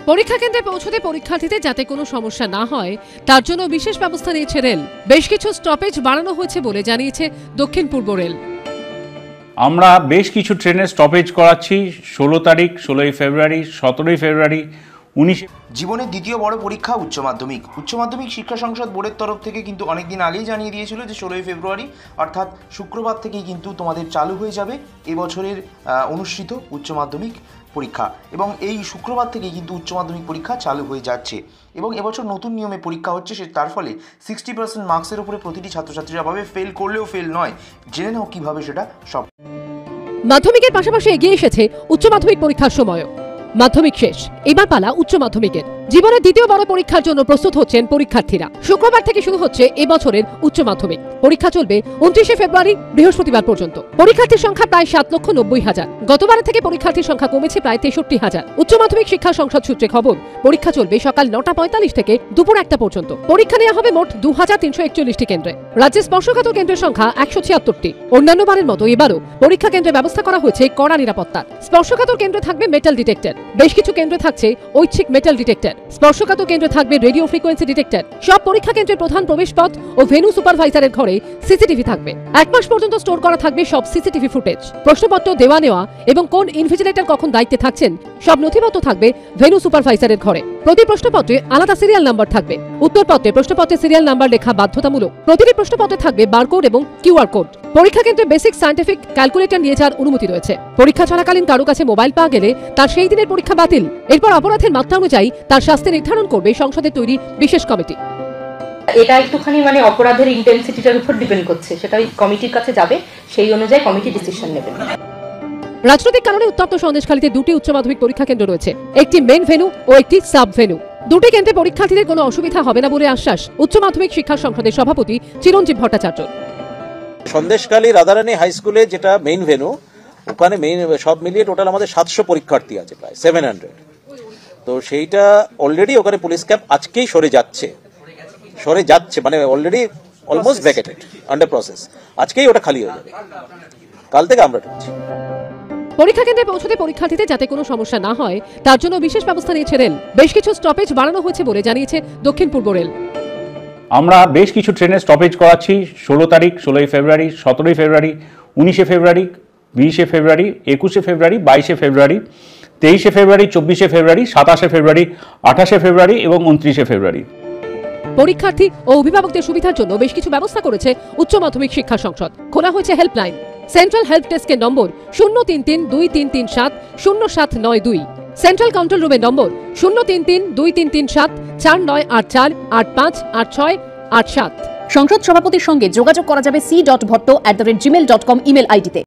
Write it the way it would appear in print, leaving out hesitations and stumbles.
পরীক্ষা কেন্দ্রে পৌঁছতে পরীক্ষার্থীদের যাতে কোনো সমস্যা না হয় তার জন্য বিশেষ ব্যবস্থা নিয়েছে রেল। বেশ কিছু স্টপেজ বাড়ানো হয়েছে বলে জানিয়েছে দক্ষিণ পূর্ব রেল। আমরা বেশ কিছু ট্রেনের স্টপেজ করাচ্ছি 16 তারিখ, 16 ফেব্রুয়ারি, 17 ফেব্রুয়ারি, 19। জীবনের দ্বিতীয় বড় পরীক্ষা উচ্চ মাধ্যমিক শিক্ষা সংসদ বোর্ডের তরফ থেকে কিন্তু অনেকদিন আগেই জানিয়ে দিয়েছিল যে 16 ফেব্রুয়ারি অর্থাৎ শুক্রবার থেকেই কিন্তু তোমাদের চালু হয়ে যাবে এবছরের অনুষ্ঠিত উচ্চ মাধ্যমিক পরীক্ষা, এবং এই শুক্রবার থেকেই কিন্তু উচ্চ মাধ্যমিক পরীক্ষা চালু হয়ে যাচ্ছে এবং এবছর নতুন নিয়মে পরীক্ষা হচ্ছে। তার ফলে 60% মার্কসের উপরে প্রতিটি ছাত্রছাত্রীরা ভাবে ফেল করলেও ফেল নয়। জেনে নাও কীভাবে সেটা সব। মাধ্যমিকের পাশাপাশি এগিয়ে এসেছে উচ্চ মাধ্যমিক পরীক্ষার সময়ও। মাধ্যমিক শেষ, এবার পালা উচ্চ মাধ্যমিকের। জীবনের দ্বিতীয় বড় পরীক্ষার জন্য প্রস্তুত হচ্ছেন পরীক্ষার্থীরা। শুক্রবার থেকে শুরু হচ্ছে এবছরের উচ্চ মাধ্যমিক পরীক্ষা, চলবে 29 ফেব্রুয়ারি বৃহস্পতিবার পর্যন্ত। পরীক্ষার্থীর সংখ্যা প্রায় 7,90,000। গতবারের থেকে পরীক্ষার্থীর সংখ্যা কমেছে প্রায় 63,000। উচ্চ মাধ্যমিক শিক্ষা সংসদ সূত্রে খবর, পরীক্ষা চলবে সকাল 9:45 থেকে দুপুর 1টা পর্যন্ত। পরীক্ষা নেওয়া হবে মোট 2341টি কেন্দ্রে। রাজ্যে স্পর্শকাতর কেন্দ্রের সংখ্যা 176টি। অন্যান্য বারের মতো এবারও পরীক্ষা কেন্দ্রে ব্যবস্থা করা হয়েছে কড়া নিরাপত্তার। স্পর্শকাতর কেন্দ্রে থাকবে মেটাল ডিটেক্টর, বেশ কিছু কেন্দ্রে থাকছে ঐচ্ছিক মেটাল ডিটেক্টর। স্পর্শকাতর কেন্দ্রে থাকবে রেডিও ফ্রিকোয়েন্সি ডিটেক্টর। সব পরীক্ষা কেন্দ্রের প্রধান প্রবেশপথ ও ভেন্যু সুপারভাইজারের ঘরে সিসিটিভি থাকবে। 1 মাস পর্যন্ত স্টোর করা থাকবে সব সিসিটিভি ফুটেজ। প্রশ্নপত্র দেওয়া নেওয়া এবং কোন ইনভিজিলেটর কখন দায়িত্বে থাকছেন সব নথিপত্র থাকবে ভেন্যু সুপারভাইজারের ঘরে। প্রতি প্রশ্নপত্রে আলাদা সিরিয়াল নাম্বার থাকবে। উত্তরপত্রে প্রশ্নপত্রে সিরিয়াল নাম্বার লেখা বাধ্যতামূলক। প্রতিটি প্রশ্নপত্রে থাকবে বারকোড এবং কিউআর কোড। পরীক্ষা কেন্দ্রে বেসিক সায়েন্টিফিক ক্যালকুলেটর নিয়ে যাওয়ার অনুমতি রয়েছে। পরীক্ষা চলাকালীন কারো কাছে মোবাইল পাওয়া গেলে তার সেই দিনের পরীক্ষা বাতিল। এরপর অপরাধের মাত্রা অনুযায়ী তার শাস্তি নির্ধারণ করবে সংসদের তৈরি বিশেষ কমিটি। এটা একটুখানি অপরাধের ইন্টেন্সিটিটার উপর ডিপেন্ড করছে, সেটা ওই কমিটির কাছে যাবে, সেই অনুযায়ী কমিটি ডিসিশন নেবে। রাজনৈতিক কারণে উত্তপ্ত সন্দেশখালীতে 2টি উচ্চ মাধ্যমিক পরীক্ষা কেন্দ্র রয়েছে, একটি মেন ভেন্যু ও একটি সাব ভেন্যু। 2টি কেন্দ্রে পরীক্ষার্থীদের কোনো অসুবিধা হবে না বলে আশ্বাস উচ্চ মাধ্যমিক শিক্ষা সংসদের সভাপতি চিরঞ্জীব ভট্টাচার্য। সন্দেশখালী রাধারানী হাই স্কুলে যেটা মেইন ভেন্যু, ওখানে সব মিলিয়ে টোটাল আমাদের 700 পরীক্ষার্থী আছে, প্রায় 700। তো সেইটা অলরেডি ওখানে পুলিশ ক্যাম্প আজকেই সরে যাচ্ছে অলরেডি অলমোস্ট ভ্যাকেটেড, আন্ডার প্রসেস। আজকেই ওটা খালি হয়ে যাবে, কাল থেকে আমরা ঢুকছি। পরীক্ষা কেন্দ্রে পৌঁছতে পরীক্ষার্থীদের যাতে কোনো সমস্যা না হয় তার জন্য বিশেষ ব্যবস্থা নিয়েছে রেল। বেশ কিছু স্টপেজ বাড়ানো হয়েছে বলে জানিয়েছে দক্ষিণ পূর্ব রেল। আমরা বেশ কিছু ট্রেনের স্টপেজ করাচ্ছি 16 তারিখ, 16 ফেব্রুয়ারি, 17 ফেব্রুয়ারি, 19 ফেব্রুয়ারি, 20 ফেব্রুয়ারি, 21 ফেব্রুয়ারি, 22 ফেব্রুয়ারি, 23 ফেব্রুয়ারি, 24 ফেব্রুয়ারি, 27 ফেব্রুয়ারি, 28 ফেব্রুয়ারি এবং 29 ফেব্রুয়ারি। পরীক্ষার্থী ও অভিভাবকদের সুবিধার জন্য বেশ কিছু ব্যবস্থা করেছে উচ্চ মাধ্যমিক শিক্ষা সংসদ। খোলা হয়েছে হেল্পলাইন। সেন্ট্রাল হেল্প ডেস্কের নম্বর 033-2337-0792। সেন্ট্রাল কন্ট্রোল রুমের নম্বর 033-2337-4984-858687। সংসদ সভাপতির সঙ্গে যোগাযোগ করা যাবে c.bhotto@gmail.com ইমেল আইডিতে।